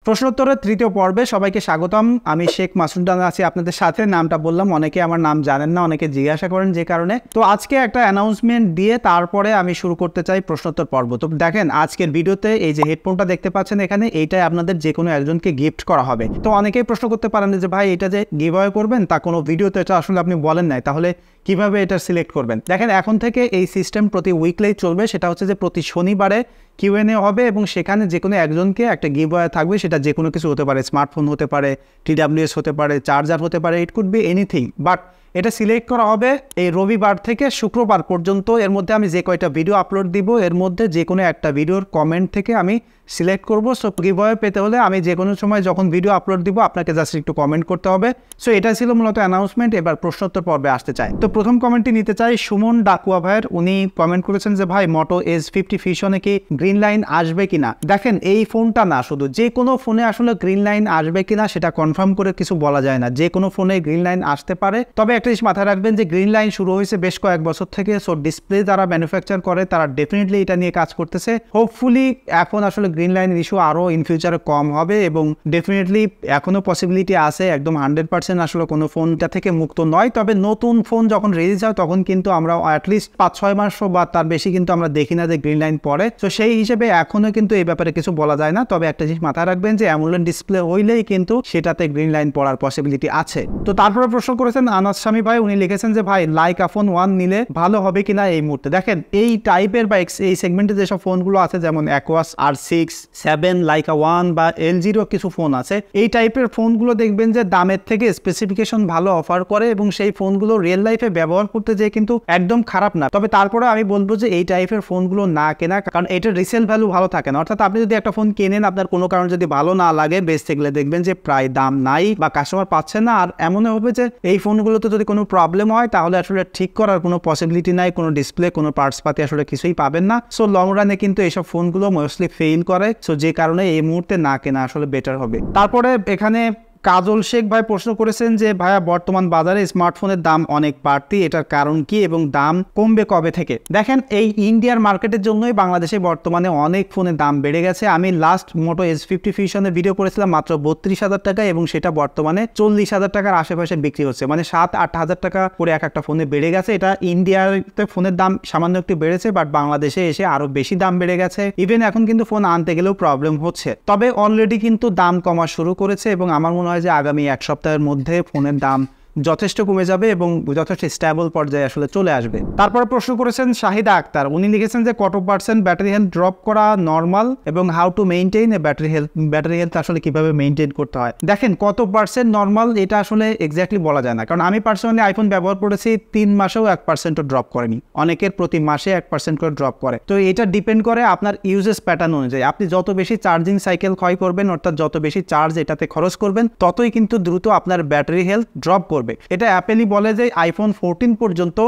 প্রশ্নোত্তরের তৃতীয় পর্বে সবাইকে স্বাগতম। আমি শেখ মাসুদ আছি আপনাদের সাথে। নামটা বললাম, অনেকে আমার নাম জানেন না, অনেকে জিজ্ঞাসা করেন, যে কারণে তো আজকে একটা অ্যানাউন্সমেন্ট দিয়ে তারপরে আমি শুরু করতে চাই প্রশ্নোত্তর পর্ব। তো দেখেন, আজকের ভিডিওতে এই যে হেডফোনটা দেখতে পাচ্ছেন এখানে, এইটাই আপনাদের যে কোনো একজনকে গিফট করা হবে। তো অনেকেই প্রশ্ন করতে পারেন যে ভাই এটা যে গিভ অ্যাওয়ে করবেন তা কোনো ভিডিওতে এটা আসলে আপনি বলেন নাই, তাহলে কিভাবে এটা সিলেক্ট করবেন? দেখেন, এখন থেকে এই সিস্টেম প্রতি উইকলেই চলবে। সেটা হচ্ছে যে প্রতি শনিবারে কিউএনএ হবে এবং সেখানে যে কোনো একজনকে একটা গিভ অ্যাওয়ে থাকবে। সেটা যে কোনো কিছু হতে পারে, স্মার্টফোন হতে পারে, TWS হতে পারে, চার্জার হতে পারে, it could be anything. But এটা সিলেক্ট করা হবে এই রবিবার থেকে শুক্রবার পর্যন্ত। এর মধ্যে আমি যে কয়টা ভিডিও আপলোড দিব, এর মধ্যে যে কোনো একটা ভিডিওর কমেন্ট থেকে আমি সিলেক্ট করবো। সো গিভ অ্যাওয়ে পেতে হলে আমি যে কোনো সময় যখন ভিডিও আপলোড দিব আপনাকে জাস্ট একটু কমেন্ট করতে হবে। সো এটা ছিল মূলত অ্যানাউন্সমেন্ট। এবার প্রশ্নোত্তর পর্বে আসতে চাই। তো প্রথম কমেন্টটি নিতে চাই সুমন ডাকুয়া ভাইয়ের। উনি কমেন্ট করেছেন যে ভাই মোটো S50 ফিউশনে কি গ্রিন লাইন আসবে কিনা? দেখেন, এই ফোনটা না, শুধু যে কোনো ফোনে আসলে গ্রিন লাইন আসবে কিনা সেটা কনফার্ম করে কিছু বলা যায় না। যে কোনো ফোনে গ্রিন লাইন আসতে পারে। তবে একটা জিনিস মাথায় রাখবেন যে গ্রিন লাইন শুরু হয়েছে বেশ কয়েক বছর থেকে। সো ডিসপ্লে যারা ম্যানুফ্যাকচার করে তারা ডেফিনেটলি এটা নিয়ে কাজ করতেছে। হোপফুলি এখন আসলে গ্রিন লাইনের ইস্যু আরও ইন ফিউচারে কম হবে এবং ডেফিনেটলি এখনও পসিবিলিটি আছে, একদম 100% আসলে কোনো ফোনটা থেকে মুক্ত নয়। তবে নতুন ফোন যখন রিলিজ হয় তখন কিন্তু আমরা অ্যাটলিস্ট 5-6 মাস বা তার বেশি কিন্তু আমরা দেখি না যে গ্রিন লাইন পড়ে। তো সেই হিসেবে এখনও কিন্তু এই ব্যাপারে কিছু বলা যায় না। তবে একটা জিনিস মাথায় রাখবেন যে অ্যামোলেড ডিসপ্লে হইলেই কিন্তু সেটাতে গ্রিন লাইন পড়ার পসিবিলিটি আছে। তো তারপরে প্রশ্ন করেছেন আনাস স্বামী ভাই। উনি লিখেছেন যে ভাই লাইকা ফোন 1 নিলে ভালো হবে কিনা এই মুহূর্তে? দেখেন, এই টাইপের বা এই সেগমেন্টে যেসব ফোনগুলো আছে, যেমন অ্যাকোয়াস R6, 7, লাইকা 1 বা LG-র কিছু ফোন আছে, এই টাইপের ফোনগুলো দেখবেন যে দামের থেকে স্পেসিফিকেশন ভালো অফার করে এবং সেই ফোনগুলো রিয়েল লাইফে ব্যবহার করতে যেয়ে কিন্তু একদম খারাপ না। তবে তারপরে আমি বলবো যে এই টাইপের ফোনগুলো না কেনা, কারণ এটার রিসেল ভ্যালু ভালো থাকে না। অর্থাৎ আপনি যদি একটা ফোন কেনেন, আপনার কোনো কারণ যদি ভালো না লাগে, বেশ থাকলে দেখবেন যে প্রায় দাম নাই বা কাস্টমার পাচ্ছে না। আর এমনও হবে যে এই ফোনগুলোতে যদি কোনো প্রবলেম হয় তাহলে আসলে ঠিক করার কোনো পসিবিলিটি নাই, কোনো ডিসপ্লে, কোনো পার্টস পাতি আসলে কিছুই পাবেন না। সো লং রানে কিন্তু এইসব ফোনগুলো মোস্টলি ফেইল করে। সো যে কারণে এই মুহূর্তে না কেনা আসলে বেটার হবে। তারপরে এখানে কাজল শেখ ভাই প্রশ্ন করেছেন যে ভাইয়া বর্তমান বাজারে স্মার্টফোনের দাম অনেক বাড়তি, এটার কারণ কি এবং দাম কমবে কবে থেকে? দেখেন, এই ইন্ডিয়ার মার্কেটের জন্যই বাংলাদেশে বর্তমানে অনেক ফোনের দাম বেড়ে গেছে। আমি লাস্ট মোটো S50 ফিউশনের ভিডিও করেছিলাম মাত্র 32,000 টাকা এবং সেটা বর্তমানে 40,000 টাকার আশেপাশে বিক্রি হচ্ছে। মানে 7-8 হাজার টাকা করে এক একটা ফোনে বেড়ে গেছে। এটা ইন্ডিয়াতে ফোনের দাম সামান্য একটু বেড়েছে, বাট বাংলাদেশে এসে আরো বেশি দাম বেড়ে গেছে। ইভেন এখন কিন্তু ফোন আনতে গেলেও প্রবলেম হচ্ছে। তবে অলরেডি কিন্তু দাম কমা শুরু করেছে এবং আমার মনে হয় যে আগামী এক সপ্তাহের মধ্যে ফোনের দাম যথেষ্ট কমে যাবে এবং যথেষ্ট স্টেবল পর্যায়ে আসলে চলে আসবে। তারপরে প্রশ্ন করেছেন শাহিদা আক্তার। উনি লিখেছেন যে কত % ব্যাটারি হেলথ ড্রপ করা নর্মাল এবং how to maintain A battery health আসলে কিভাবে মেইনটেইন করতে হয়? দেখেন, কত % নর্মাল এটা আসলে এক্স্যাক্টলি বলা যায় না, কারণ আমি পার্সোনালি আইফোন ব্যবহার করেছি 3 মাসেও 1%ও ড্রপ করেনি। অনেকের প্রতি মাসে 1% করে ড্রপ করে। তো এটা ডিপেন্ড করে আপনার ইউজেস প্যাটার্ন অনুযায়ী। আপনি যত বেশি চার্জিং সাইকেল ক্ষয় করবেন, অর্থাৎ যত বেশি চার্জ এটাতে খরচ করবেন, ততই কিন্তু দ্রুত আপনার ব্যাটারি হেলথ ড্রপ করবে। এটা অ্যাপেলই বলে যে আইফোন 14 পর্যন্ত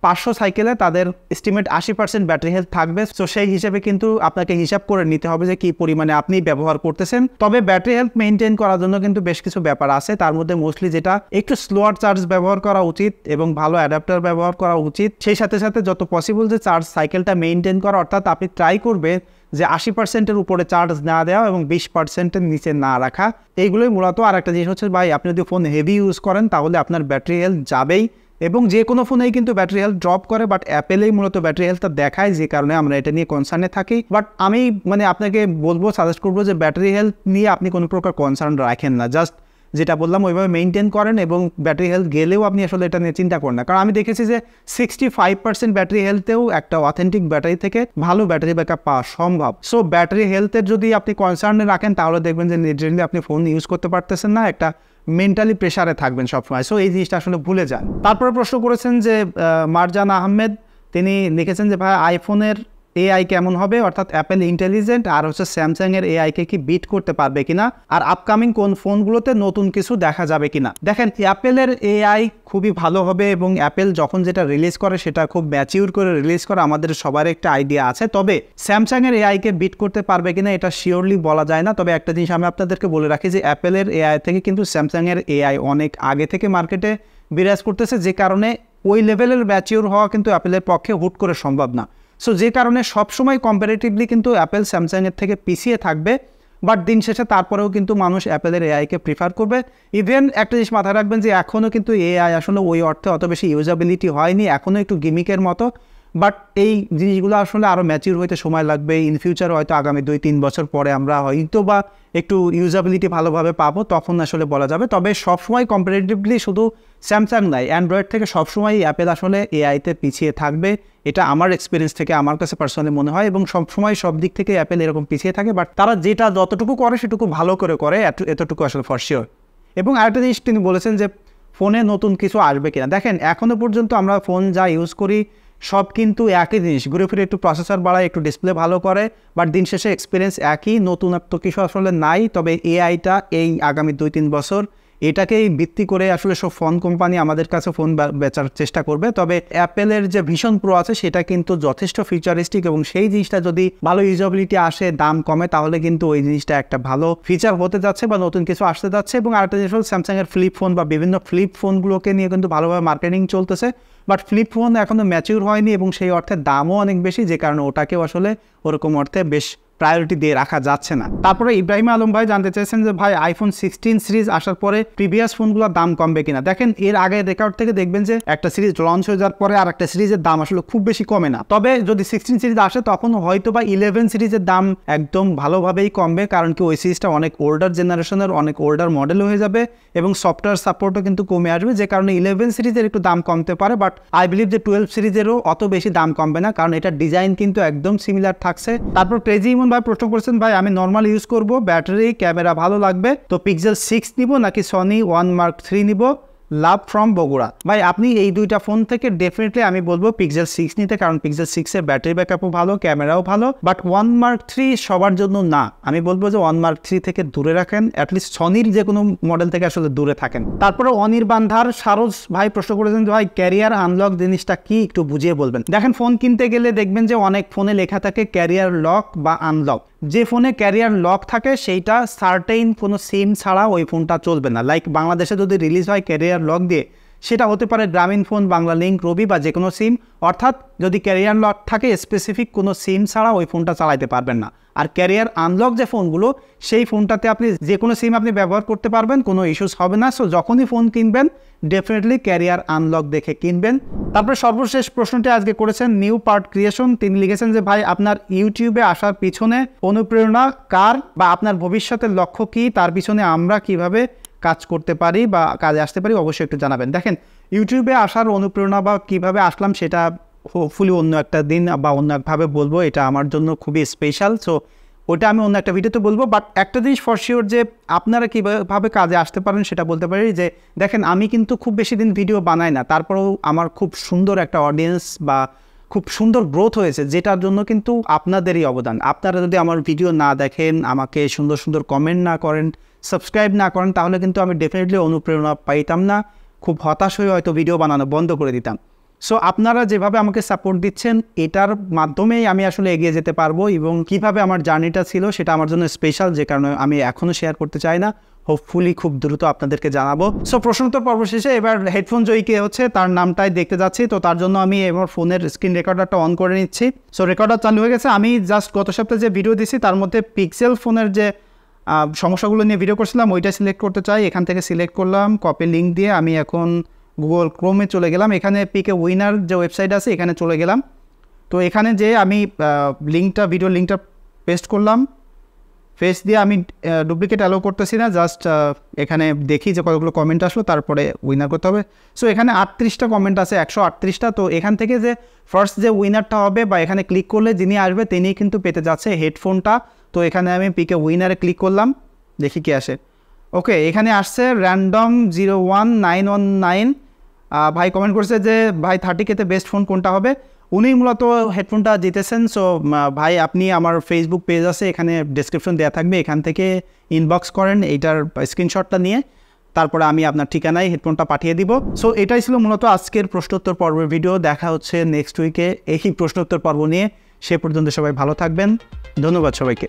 500 সাইকেলে তাদের এস্টিমেট 80% ব্যাটারি হেলথ থাকবে। তো সেই হিসেবে কিন্তু আপনাকে হিসাব করে নিতে হবে যে কি পরিমাণে আপনি ব্যবহার করতেছেন। তবে ব্যাটারি হেলথ মেইনটেইন করার জন্য কিন্তু বেশ কিছু ব্যাপার আছে। তার মধ্যে মোস্টলি যেটা, একটু স্লোয়ার চার্জ ব্যবহার করা উচিত এবং ভালো অ্যাডাপ্টার ব্যবহার করা উচিত। সেই সাথে সাথে যত পসিবল যে চার্জ সাইকেলটা মেইনটেইন করা, অর্থাৎ আপনি ট্রাই করবেন যে 80%-এর উপরে চার্জ না দেওয়া এবং 20%-এর নিচে না রাখা। এইগুলোই মূলত। আর একটা জিনিস হচ্ছে ভাই, আপনি যদি ফোন হেভি ইউজ করেন তাহলে আপনার ব্যাটারি হেলথ যাবেই এবং যে কোনো ফোনেই কিন্তু ব্যাটারি হেলথ ড্রপ করে, বাট অ্যাপেলেই মূলত ব্যাটারি হেলথটা দেখায়, যে কারণে আমরা এটা নিয়ে কনসার্নে থাকি। বাট আমি আপনাকে বলবো, সাজেস্ট করবো যে ব্যাটারি হেলথ নিয়ে আপনি কোনো প্রকার কনসার্ন রাখেন না। জাস্ট যেটা বললাম ওইভাবে মেইনটেইন করেন এবং ব্যাটারি হেলথ গেলেও আপনি আসলে এটা নিয়ে চিন্তা করেন না। কারণ আমি দেখেছি যে 65% ব্যাটারি হেলথেও একটা অথেন্টিক ব্যাটারি থেকে ভালো ব্যাটারি ব্যাকআপ পাওয়া সম্ভব। সো ব্যাটারি হেলথের যদি আপনি কনসার্নে রাখেন তাহলে দেখবেন যে নির্জনলি আপনি ফোন ইউজ করতে পারতেছেন না, একটা মেন্টালি প্রেশারে থাকবেন সবসময়। সো এই জিনিসটা আসলে ভুলে যান। তারপরে প্রশ্ন করেছেন যে মারজান আহমেদ। তিনি লিখেছেন যে ভাই আইফোনের AI কেমন হবে, অর্থাৎ অ্যাপেল ইন্টেলিজেন্ট আর হচ্ছে স্যামসাংয়ের AI-কে কি বিট করতে পারবে কিনা, আর আপকামিং কোন ফোনগুলোতে নতুন কিছু দেখা যাবে কিনা? দেখেন, অ্যাপেলের AI খুবই ভালো হবে এবং অ্যাপেল যখন যেটা রিলিজ করে সেটা খুব ম্যাচিউর করে রিলিজ করে, আমাদের সবার একটা আইডিয়া আছে। তবে স্যামসাংয়ের AI-কে বিট করতে পারবে কিনা এটা শিওরলি বলা যায় না। তবে একটা জিনিস আমি আপনাদেরকে বলে রাখি যে অ্যাপেলের AI থেকে কিন্তু স্যামসাংয়ের AI অনেক আগে থেকে মার্কেটে বিরাজ করতেছে, যে কারণে ওই লেভেলের ম্যাচিউর হওয়া কিন্তু অ্যাপেলের পক্ষে হুট করে সম্ভব না। সো যে কারণে সবসময় কম্পারেটিভলি কিন্তু অ্যাপেল স্যামসাংয়ের থেকে পিছিয়ে থাকবে। বাট দিন শেষে তারপরেও কিন্তু মানুষ অ্যাপেলের এআইকে প্রিফার করবে। ইভেন একটা জিনিস মাথায় রাখবেন যে এখনও কিন্তু এআই আসলে ওই অর্থে অত বেশি ইউজাবিলিটি হয়নি, এখনও একটু গিমিকের মতো। বাট এই জিনিসগুলো আসলে আরও ম্যাচিউর হইতে সময় লাগবে। ইন ফিউচার হয়তো আগামী 2-3 বছর পরে আমরা হয়তো বা একটু ইউজাবিলিটি ভালোভাবে পাবো, তখন আসলে বলা যাবে। তবে সবসময় কম্পারেটিভলি শুধু স্যামসাং নাই, অ্যান্ড্রয়েড থেকে সবসময় অ্যাপেল আসলে এআইতে পিছিয়ে থাকবে। এটা আমার এক্সপিরিয়েন্স থেকে আমার কাছে পার্সোনালি মনে হয়, এবং সবসময় সব দিক থেকে অ্যাপেল এরকম পিছিয়ে থাকে। বাট তারা যেটা যতটুকু করে সেটুকু ভালো করে এতটুকু আসলে ফর শিওর। এবং আরেকটা জিনিস তিনি বলেছেন যে ফোনে নতুন কিছু আসবে কিনা। দেখেন এখনও পর্যন্ত আমরা ফোন যা ইউজ করি সব কিন্তু একই জিনিস, ঘুরে ফিরে একটু প্রসেসর বাড়ায়, একটু ডিসপ্লে ভালো করে, বাট দিন শেষে এক্সপিরিয়েন্স একই, নতুনত্ব কিছু আসলে নাই। তবে এআইটা এই আগামী 2-3 বছর এটাকেই ভিত্তি করে আসলে সব ফোন কোম্পানি আমাদের কাছে ফোন বেচার চেষ্টা করবে। তবে অ্যাপেলের যে ভিশন প্রো আছে সেটা কিন্তু যথেষ্ট ফিচারিস্টিক, এবং সেই জিনিসটা যদি ভালো ইউজাবিলিটি আসে, দাম কমে, তাহলে কিন্তু ওই জিনিসটা একটা ভালো ফিচার হতে যাচ্ছে বা নতুন কিছু আসতে যাচ্ছে। এবং আরেকটা জিনিস হল স্যামসাংয়ের ফ্লিপ ফোন বা বিভিন্ন ফ্লিপ ফোনগুলোকে নিয়ে কিন্তু ভালোভাবে মার্কেটিং চলতেছে, বাট ফ্লিপ ফোন এখনও ম্যাচিউর হয়নি এবং সেই অর্থে দামও অনেক বেশি, যে কারণে ওটাকেও আসলে ওরকম অর্থে বেশ প্রায়োরিটি দিয়ে রাখা যাচ্ছে না। তারপরে ইব্রাহিম আলম ভাই জানতে চাইছেন যে ভাই আইফোন 16 সিরিজ আসার পরে প্রিভিয়াস ফোনগুলোর দাম কমবে কিনা। দেখেন এর আগে রেকর্ড থেকে দেখবেন যে একটা সিরিজ লঞ্চ হয়ে যাওয়ার পরে আর একটা সিরিজের দাম আসলে খুব বেশি কমে না। তবে যদি 16 সিরিজ আসে তখন হয়তো বা 11 সিরিজের দাম একদম ভালোভাবেই কমবে, কারণ কি ওই সিরিজটা অনেক ওল্ডার জেনারেশনের, অনেক ওল্ডার মডেল হয়ে যাবে এবং সফটওয়্যার সাপোর্টও কিন্তু কমে আসবে, যে কারণে 11 সিরিজের একটু দাম কমতে পারে। বাট আই বিলিভ যে 12 সিরিজেরও অত বেশি দাম কমবে না, কারণ এটার ডিজাইন কিন্তু একদম সিমিলার থাকছে। তারপর ক্রেজি ইমন ভাই প্রশ্ন করছেন ভাই আমি নর্মাল ইউজ করব, ব্যাটারি ক্যামেরা ভালো লাগবে, তো পিক্সেল 6 নিব নাকি সনি 1 Mark III নিব, লাভ ফ্রম বগুড়া। ভাই আপনি এই দুইটা ফোন থেকে ডেফিনেটলি আমি বলবো পিক্সেল 6 নিতে, কারণ পিক্সেল 6 এর ব্যাটারি ব্যাকআপও ভালো, ক্যামেরাও ভালো। বাট 1 Mark III সবার জন্য না, আমি বলবো যে 1 Mark III থেকে দূরে রাখেন, অ্যাটলিস্ট সনির যে কোনো মডেল থেকে আসলে দূরে থাকেন। তারপরে অনির্বান্ধার সারোজ ভাই প্রশ্ন করেছেন যে ভাই ক্যারিয়ার আনলক জিনিসটা কি, একটু বুঝিয়ে বলবেন। দেখেন ফোন কিনতে গেলে দেখবেন যে অনেক ফোনে লেখা থাকে ক্যারিয়ার লক বা আনলক। যে ফোনে ক্যারিয়ার লক থাকে সেইটা সার্টেইন কোনো সিম ছাড়া ওই ফোনটা চলবে না। লাইক বাংলাদেশে যদি রিলিজ হয় ক্যারিয়ার লক দিয়ে, সেটা হতে পারে গ্রামীণ ফোন, বাংলা লিঙ্ক, রবি বা যে কোনো সিম, অর্থাৎ যদি ক্যারিয়ার লক থাকে স্পেসিফিক কোনো সিম ছাড়া ওই ফোনটা চালাতে পারবেন না। আর ক্যারিয়ার আনলক যে ফোনগুলো, সেই ফোনটাতে আপনি যে কোনো সিম আপনি ব্যবহার করতে পারবেন, কোনো ইস্যুস হবে না। সো যখনই ফোন কিনবেন ডেফিনেটলি ক্যারিয়ার আনলক দেখে কিনবেন। তারপরে সর্বশেষ প্রশ্নটি আজকে করেছেন নিউ পার্ট ক্রিয়েশন। তিনি লিখেছেন যে ভাই আপনার ইউটিউবে আসার পিছনে অনুপ্রেরণা কার, বা আপনার ভবিষ্যতের লক্ষ্য কী, তার পিছনে আমরা কিভাবে কাজ করতে পারি বা কাজে আসতে পারি অবশ্যই একটু জানাবেন। দেখেন ইউটিউবে আসার অনুপ্রেরণা বা কিভাবে আসলাম সেটা হোপফুলি অন্য একটা দিন বা অন্য একভাবে বলবো, এটা আমার জন্য খুবই স্পেশাল। সো ওটা আমি অন্য একটা ভিডিওতে বলবো। বাট একটা জিনিস ফর শিওর যে আপনারা কীভাবে কাজে আসতে পারেন সেটা বলতে পারি যে দেখেন আমি কিন্তু খুব বেশি দিন ভিডিও বানাই না, তারপরেও আমার খুব সুন্দর একটা অডিয়েন্স বা খুব সুন্দর গ্রোথ হয়েছে, যেটার জন্য কিন্তু আপনাদেরই অবদান। আপনারা যদি আমার ভিডিও না দেখেন, আমাকে সুন্দর সুন্দর কমেন্ট না করেন, সাবস্ক্রাইব না করেন, তাহলে কিন্তু আমি ডেফিনেটলি অনুপ্রেরণা পাইতাম না, খুব হতাশ হয়ে হয়তো ভিডিও বানানো বন্ধ করে দিতাম। সো আপনারা যেভাবে আমাকে সাপোর্ট দিচ্ছেন এটার মাধ্যমেই আমি আসলে এগিয়ে যেতে পারবো, এবং কিভাবে আমার জার্নিটা ছিল সেটা আমার জন্য স্পেশাল, যে কারণে আমি এখনও শেয়ার করতে চাই না। হোপফুলি খুব দ্রুত আপনাদেরকে জানাবো। সো প্রশ্নোত্তর পর্ব শেষে এবার হেডফোন জয়ী কে হচ্ছে তার নামটাই দেখতে যাচ্ছি। তো তার জন্য আমি এবার ফোনের স্ক্রিন রেকর্ডারটা অন করে নিচ্ছি। সো রেকর্ডার চালু হয়ে গেছে। আমি জাস্ট গত সপ্তাহে যে ভিডিও দিছি তার মধ্যে পিক্সেল ফোনের যে সমস্যাগুলো নিয়ে ভিডিও করছিলাম ওইটা সিলেক্ট করতে চাই। এখান থেকে সিলেক্ট করলাম, কপি লিঙ্ক দিয়ে আমি এখন গুগল ক্রোমে চলে গেলাম। এখানে পিকে উইনার যে ওয়েবসাইট আছে এখানে চলে গেলাম। তো এখানে যে আমি ভিডিও লিঙ্কটা পেস্ট করলাম, পেস্ট দিয়ে আমি ডুপ্লিকেট অ্যালো করতেছি না, জাস্ট এখানে দেখি যে কতগুলো কমেন্ট আসলো, তারপরে উইনার করতে হবে। সো এখানে 38টা কমেন্ট আছে, 138টা। তো এখান থেকে যে ফার্স্ট যে উইনারটা হবে বা এখানে ক্লিক করলে যিনি আসবে তিনি কিন্তু পেতে যাচ্ছে হেডফোনটা। তো এখানে আমি পিকে উইনারে ক্লিক করলাম, দেখি কি আসে। ওকে, এখানে আসছে র্যান্ডম 01919 ভাই কমেন্ট করছে যে ভাই 30K-তে বেস্ট ফোন কোনটা হবে। উনি মূলত হেডফোনটা জিতেছেন। সো ভাই আপনি আমার ফেসবুক পেজ আছে, এখানে ডেসক্রিপশন দেওয়া থাকবে, এখান থেকে ইনবক্স করেন এইটার স্ক্রিনশটটা নিয়ে, তারপরে আমি আপনার ঠিকানায় হেডফোনটা পাঠিয়ে দিব। সো এটাই ছিল মূলত আজকের প্রশ্নোত্তর পর্বের ভিডিও। দেখা হচ্ছে নেক্সট উইকে এই প্রশ্নোত্তর পর্ব নিয়ে। সে পর্যন্ত সবাই ভালো থাকবেন। ধন্যবাদ সবাইকে।